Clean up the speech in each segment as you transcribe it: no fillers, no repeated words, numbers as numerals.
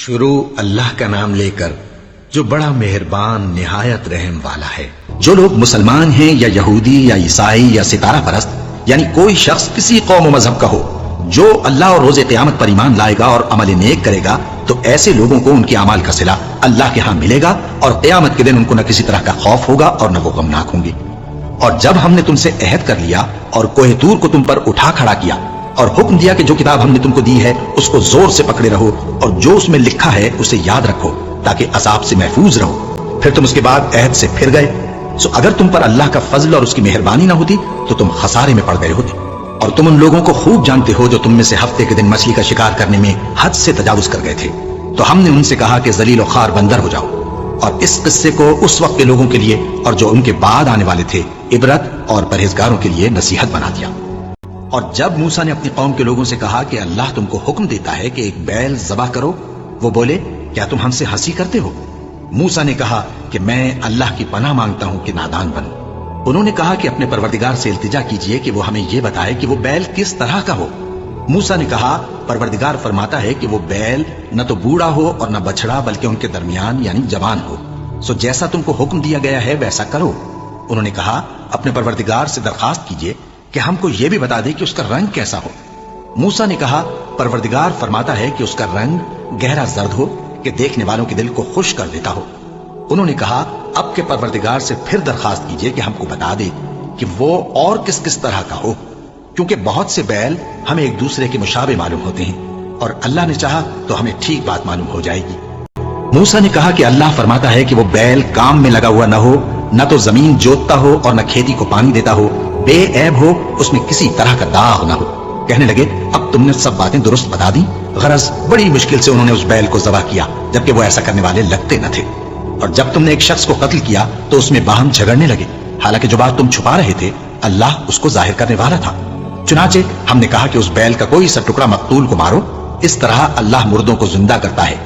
شروع اللہ کا نام لے کر جو بڑا مہربان نہایت رحم والا ہے۔ جو لوگ مسلمان ہیں یا یہودی یا عیسائی یا ستارہ پرست، یعنی کوئی شخص کسی قوم و مذہب کا ہو، جو اللہ اور روز قیامت پر ایمان لائے گا اور عمل نیک کرے گا تو ایسے لوگوں کو ان کے اعمال کا صلہ اللہ کے ہاں ملے گا، اور قیامت کے دن ان کو نہ کسی طرح کا خوف ہوگا اور نہ وہ غمناک ہوں گے۔ اور جب ہم نے تم سے عہد کر لیا اور کوہ طور کو تم پر اٹھا کھڑا کیا اور حکم دیا کہ جو کتاب ہم نے تم کو دی ہے اس کو زور سے پکڑے رہو اور جو اس میں لکھا ہے اسے یاد رکھو تاکہ عذاب سے محفوظ رہو، پھر تم اس کے بعد عہد سے پھر گئے، سو اگر تم پر اللہ کا فضل اور اس کی مہربانی نہ ہوتی تو تم خسارے میں پڑ گئے ہوتے۔ اور تم ان لوگوں کو خوب جانتے ہو جو تم میں سے ہفتے کے دن مچھلی کا شکار کرنے میں حد سے تجاوز کر گئے تھے، تو ہم نے ان سے کہا کہ ذلیل و خوار بندر ہو جاؤ، اور اس قصے کو اس وقت کے لوگوں کے لیے اور جو ان کے بعد آنے والے تھے عبرت اور پرہیزگاروں کے لیے نصیحت بنا دیا۔ اور جب موسیٰ نے اپنی قوم کے لوگوں سے کہا کہ اللہ تم کو حکم دیتا ہے کہ ایک بیل ذبح کرو، وہ بولے کیا تم ہم سے ہنسی کرتے ہو؟ موسیٰ نے کہا کہ میں اللہ کی پناہ مانگتا ہوں کہ نادان بنوں۔ انہوں نے کہا کہ اپنے پروردگار سے التجا کیجئے کہ وہ ہمیں یہ بتائے کہ وہ بیل کس طرح کا ہو۔ موسیٰ نے کہا پروردگار فرماتا ہے کہ وہ بیل نہ تو بوڑھا ہو اور نہ بچڑا بلکہ ان کے درمیان یعنی جوان ہو، سو جیسا تم کو حکم دیا گیا ہے ویسا کرو۔ انہوں نے کہا اپنے پروردگار سے درخواست کیجئے کہ ہم کو یہ بھی بتا دے کہ اس کا رنگ کیسا ہو۔ موسیٰ نے کہا پروردگار فرماتا ہے کہ اس کا رنگ گہرا زرد ہو کہ دیکھنے والوں کے دل کو خوش کر دیتا ہو۔ انہوں نے کہا اب کے پروردگار سے پھر درخواست کیجئے کہ ہم کو بتا دے کہ وہ اور کس کس طرح کا ہو، کیونکہ بہت سے بیل ہمیں ایک دوسرے کے مشابہ معلوم ہوتے ہیں، اور اللہ نے چاہا تو ہمیں ٹھیک بات معلوم ہو جائے گی۔ موسیٰ نے کہا کہ اللہ فرماتا ہے کہ وہ بیل کام میں لگا ہوا نہ ہو، نہ تو زمین جوتتا ہو اور نہ کھیتی کو پانی دیتا ہو، بے عیب ہو، اس میں کسی طرح کا داغ نہ ہو۔ کہنے لگے اب تم نے سب باتیں درست بتا دی۔ غرض بڑی مشکل سے انہوں نے اس بیل کو ذبح کیا جبکہ وہ ایسا کرنے والے لگتے نہ تھے۔ اور جب تم نے ایک شخص کو قتل کیا تو اس میں باہم جھگڑنے لگے، حالانکہ جو بات تم چھپا رہے تھے اللہ اس کو ظاہر کرنے والا تھا۔ چنانچہ ہم نے کہا کہ اس بیل کا کوئی سا ٹکڑا مقتول کو مارو، اس طرح اللہ مردوں کو زندہ کرتا ہے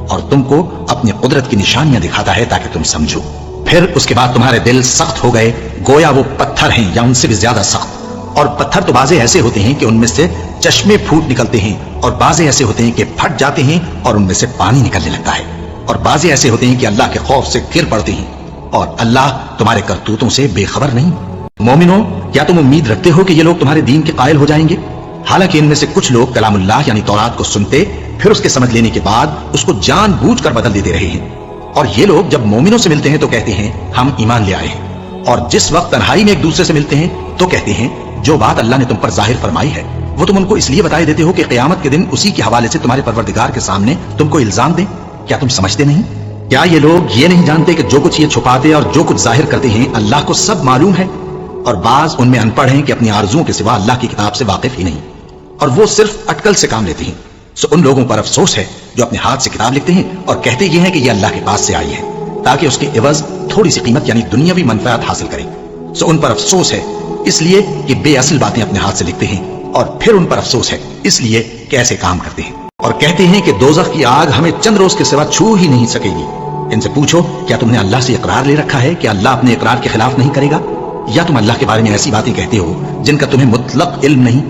اور تم کو اپنی قدرت کی نشانیاں دکھاتا ہے تاکہ تم سمجھو۔ پھر اس کے بعد تمہارے دل سخت ہو گئے گویا وہ پتھر ہیں یا ان سے بھی زیادہ سخت، اور پتھر تو بعضے ایسے ہوتے ہیں کہ ان میں سے چشمے پھوٹ نکلتے ہیں، اور بعضے ایسے ہوتے ہیں کہ پھٹ جاتے ہیں اور ان میں سے پانی نکلنے لگتا ہے، اور بعضے ایسے ہوتے ہیں کہ اللہ کے خوف سے گر پڑتے ہیں، اور اللہ تمہارے کرتوتوں سے بے خبر نہیں۔ مومنو کیا تم امید رکھتے ہو کہ یہ لوگ تمہارے دین کے قائل ہو جائیں گے؟ حالانکہ ان میں سے کچھ لوگ کلام اللہ یعنی تورات کو سنتے پھر اس کے سمجھ لینے کے بعد اس کو جان بوجھ کر بدل دیتے رہے ہیں، اور یہ لوگ جب مومنوں سے ملتے ہیں تو کہتے ہیں ہم ایمان لے آئے ہیں، اور جس وقت تنہائی میں ایک دوسرے سے ملتے ہیں تو کہتے ہیں جو بات اللہ نے تم پر ظاہر فرمائی ہے وہ تم ان کو اس لیے بتائے دیتے ہو کہ قیامت کے دن اسی کے حوالے سے تمہارے پروردگار کے سامنے تم کو الزام دیں۔ کیا تم سمجھتے نہیں؟ کیا یہ لوگ یہ نہیں جانتے کہ جو کچھ یہ چھپاتے اور جو کچھ ظاہر کرتے ہیں اللہ کو سب معلوم ہے؟ اور بعض ان میں ان پڑھ ہیں کہ اپنی آرزوؤں کے سوا اللہ کی کتاب سے واقف ہی نہیں، اور وہ صرف اٹکل سے کام لیتے ہیں، سو ان لوگوں پر افسوس ہے جو اپنے ہاتھ سے کتاب لکھتے ہیں اور کہتے یہ ہیں کہ یہ اللہ کے پاس سے آئی ہے تاکہ اس کے عوض تھوڑی سی قیمت یعنی دنیاوی منفعت حاصل کریں، سو ان پر افسوس ہے اس لیے کہ بے اصل باتیں اپنے ہاتھ سے لکھتے ہیں، اور پھر ان پر افسوس ہے اس لیے کہ ایسے کام کرتے ہیں، اور کہتے ہیں کہ دوزخ کی آگ ہمیں چند روز کے سوا چھو ہی نہیں سکے گی۔ ان سے پوچھو کیا تم نے اللہ سے اقرار لے رکھا ہے کہ اللہ اپنے اقرار کے خلاف نہیں کرے گا، یا تم اللہ کے بارے میں ایسی باتیں کہتے ہو جن کا تمہیں مطلق علم نہیں؟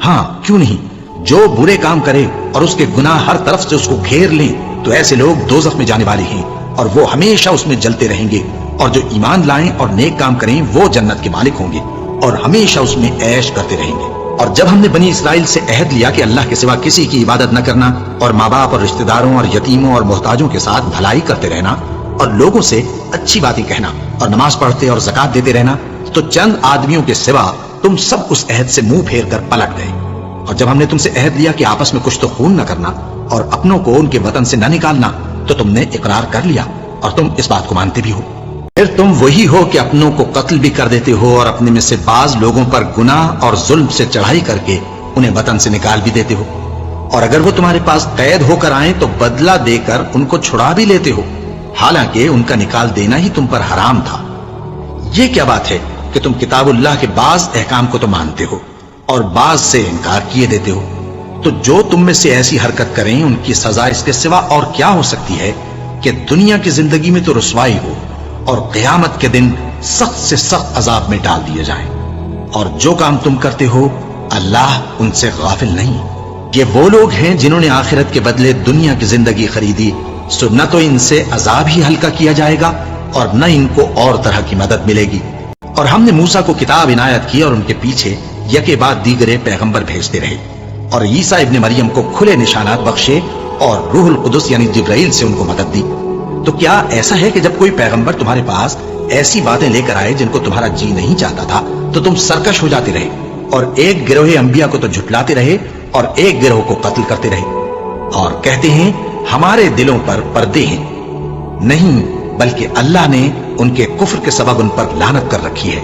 ہاں کیوں نہیں، جو برے کام کرے اور اس کے گناہ ہر طرف سے اس کو گھیر لیں تو ایسے لوگ دوزخ میں جانے والے ہیں اور وہ ہمیشہ اس میں جلتے رہیں گے، اور جو ایمان لائیں اور نیک کام کریں وہ جنت کے مالک ہوں گے اور ہمیشہ اس میں عیش کرتے رہیں گے۔ اور جب ہم نے بنی اسرائیل سے عہد لیا کہ اللہ کے سوا کسی کی عبادت نہ کرنا اور ماں باپ اور رشتہ داروں اور یتیموں اور محتاجوں کے ساتھ بھلائی کرتے رہنا اور لوگوں سے اچھی باتیں کہنا اور نماز پڑھتے اور زکات دیتے رہنا، تو چند آدمیوں کے سوا تم سب اس عہد سے منہ پھیر کر پلٹ گئے۔ اور جب ہم نے تم سے عہد لیا کہ آپس میں کچھ تو خون نہ کرنا اور اپنوں کو ان کے وطن سے نہ نکالنا تو تم نے اقرار کر لیا اور تم اس بات کو مانتے بھی ہو۔ پھر تم وہی ہو کہ اپنوں کو قتل بھی کر دیتے ہو اور اپنے میں سے بعض لوگوں پر گناہ اور ظلم سے چڑھائی کر کے انہیں وطن سے نکال بھی دیتے ہو، اور اگر وہ تمہارے پاس قید ہو کر آئیں تو بدلہ دے کر ان کو چھڑا بھی لیتے ہو، حالانکہ ان کا نکال دینا ہی تم پر حرام تھا۔ یہ کیا بات ہے کہ تم کتاب اللہ کے بعض احکام کو تو مانتے ہو اور بعض سے انکار کیے دیتے ہو؟ تو جو تم میں سے ایسی حرکت کریں ان کی سزا اس کے سوا اور کیا ہو سکتی ہے کہ دنیا کی زندگی میں تو رسوائی ہو اور قیامت کے دن سخت سے سخت عذاب میں ڈال دیے جائیں۔ اور جو کام تم کرتے ہو اللہ ان سے غافل نہیں۔ یہ وہ لوگ ہیں جنہوں نے آخرت کے بدلے دنیا کی زندگی خریدی، سو نہ تو ان سے عذاب ہی ہلکا کیا جائے گا اور نہ ان کو اور طرح کی مدد ملے گی۔ اور ہم نے موسیٰ کو کتاب عنایت کی اور ان کے پیچھے یکے بعد دیگرے پیغمبر بھیجتے رہے، اور عیسیٰ ابن مریم کو کھلے نشانات بخشے اور روح القدس یعنی جبرائیل سے ان کو مدد دی۔ تو کیا ایسا ہے کہ جب کوئی پیغمبر تمہارے پاس ایسی باتیں لے کر آئے جن کو تمہارا جی نہیں چاہتا تھا تو تم سرکش ہو جاتے رہے، اور ایک گروہ انبیاء کو تو جھٹلاتے رہے اور ایک گروہ کو قتل کرتے رہے، اور کہتے ہیں ہمارے دلوں پر پردے ہیں؟ نہیں، بلکہ اللہ نے ان کے کفر کے سبب ان پر لعنت کر رکھی ہے،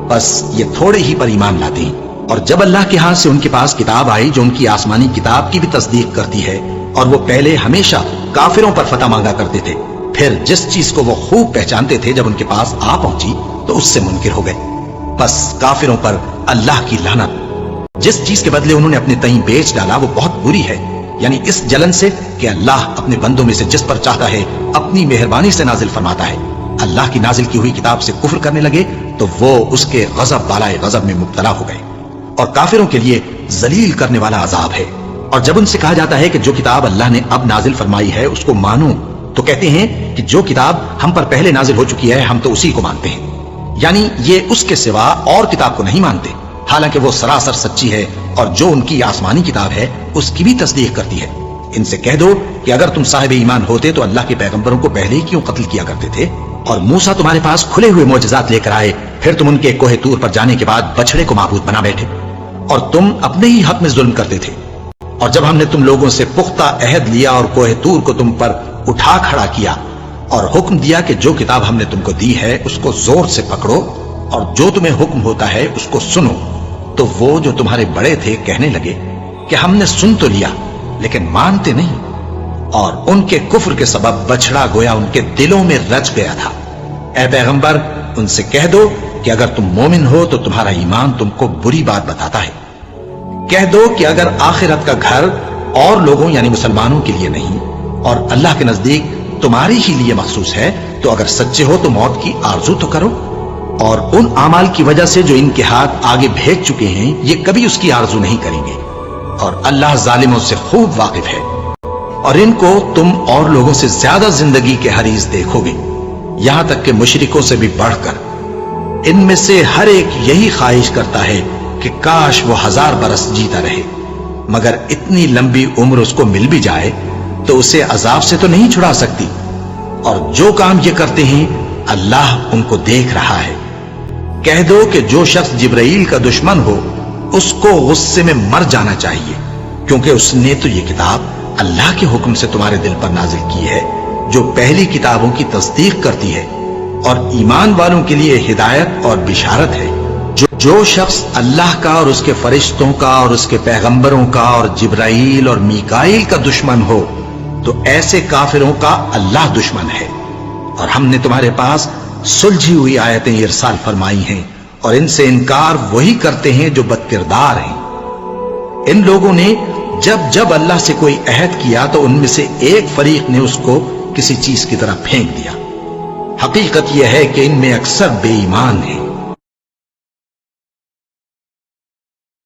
بس یہ تھوڑے ہی پر ایمان لاتے ہیں۔ اور جب اللہ کے ہاتھ سے ان کے پاس کتاب آئی جو ان کی آسمانی کتاب کی بھی تصدیق کرتی ہے، اور وہ پہلے ہمیشہ کافروں پر فتح مانگا کرتے تھے، پھر جس چیز کو وہ خوب پہچانتے تھے جب ان کے پاس آ پہنچی تو اس سے منکر ہو گئے، بس کافروں پر اللہ کی لعنت۔ جس چیز کے بدلے انہوں نے اپنے تئیں بیچ ڈالا وہ بہت بری ہے، یعنی اس جلن سے کہ اللہ اپنے بندوں میں سے جس پر چاہتا ہے اپنی مہربانی سے نازل فرماتا ہے۔ اللہ کی نازل کی ہوئی کتاب سے کفر کرنے لگے تو وہ اس کے غضب بالائے غضب میں مبتلا ہو گئے، اور کافروں کے لیے ذلیل کرنے والا عذاب ہے۔ اور جب ان سے کہا جاتا ہے کہ جو کتاب اللہ نے اب نازل فرمائی ہے اس کو مانو، تو کہتے ہیں کہ جو کتاب ہم پر پہلے نازل ہو چکی ہے ہم تو اسی کو مانتے ہیں، یعنی یہ اس کے سوا اور کتاب کو نہیں مانتے، حالانکہ وہ سراسر سچی ہے اور جو ان کی آسمانی کتاب ہے اس کی بھی تصدیق کرتی ہے۔ ان سے کہہ دو کہ اگر تم صاحب ایمان ہوتے تو اللہ کے پیغمبروں کو پہلے ہی کیوں قتل کیا کرتے تھے؟ اور موسیٰ تمہارے پاس کھلے ہوئے معجزات لے کر آئے، پھر تم ان کے کوہ طور پر جانے کے بعد بچڑے کو معبود بنا بیٹھے، اور تم اپنے ہی حق میں ظلم کرتے تھے۔ اور جب ہم نے تم لوگوں سے پختہ عہد لیا اور کوہ طور کو تم پر اٹھا کھڑا کیا اور حکم دیا کہ جو کتاب ہم نے تم کو دی ہے اس کو زور سے پکڑو اور جو تمہیں حکم ہوتا ہے اس کو سنو، تو وہ جو تمہارے بڑے تھے کہنے لگے کہ ہم نے سن تو لیا لیکن مانتے نہیں، اور ان کے کفر کے سبب بچڑا گویا ان کے دلوں میں رچ گیا تھا۔ اے پیغمبر ان سے کہہ دو کہ اگر تم مومن ہو تو تمہارا ایمان تم کو بری بات بتاتا ہے۔ کہہ دو کہ اگر آخرت کا گھر اور لوگوں یعنی مسلمانوں کے لیے نہیں اور اللہ کے نزدیک تمہاری ہی لیے مخصوص ہے تو اگر سچے ہو تو موت کی آرزو تو کرو، اور ان اعمال کی وجہ سے جو ان کے ہاتھ آگے بھیج چکے ہیں یہ کبھی اس کی آرزو نہیں کریں گے، اور اللہ ظالموں سے خوب واقف ہے۔ اور ان کو تم اور لوگوں سے زیادہ زندگی کے حریص دیکھو گے، یہاں تک کہ مشرکوں سے بھی بڑھ کر۔ ان میں سے ہر ایک یہی خواہش کرتا ہے کہ کاش وہ 1000 برس جیتا رہے، مگر اتنی لمبی عمر اس کو مل بھی جائے تو اسے عذاب سے تو نہیں چھڑا سکتی، اور جو کام یہ کرتے ہیں اللہ ان کو دیکھ رہا ہے۔ کہہ دو کہ جو شخص جبرائیل کا دشمن ہو اس کو غصے میں مر جانا چاہیے، کیونکہ اس نے تو یہ کتاب اللہ کے حکم سے تمہارے دل پر نازل کی ہے جو پہلی کتابوں کی تصدیق کرتی ہے اور ایمان والوں کے لیے ہدایت اور بشارت ہے۔ جو شخص اللہ کا اور اس کے فرشتوں کا اور اس کے پیغمبروں کا اور جبرائیل اور میکائیل کا دشمن ہو تو ایسے کافروں کا اللہ دشمن ہے۔ اور ہم نے تمہارے پاس سلجھی ہوئی آیتیں ارسال فرمائی ہیں، اور ان سے انکار وہی کرتے ہیں جو بد کردار ہیں۔ ان لوگوں نے جب اللہ سے کوئی عہد کیا تو ان میں سے ایک فریق نے اس کو کسی چیز کی طرح پھینک دیا۔ حقیقت یہ ہے کہ ان میں اکثر بے ایمان ہیں۔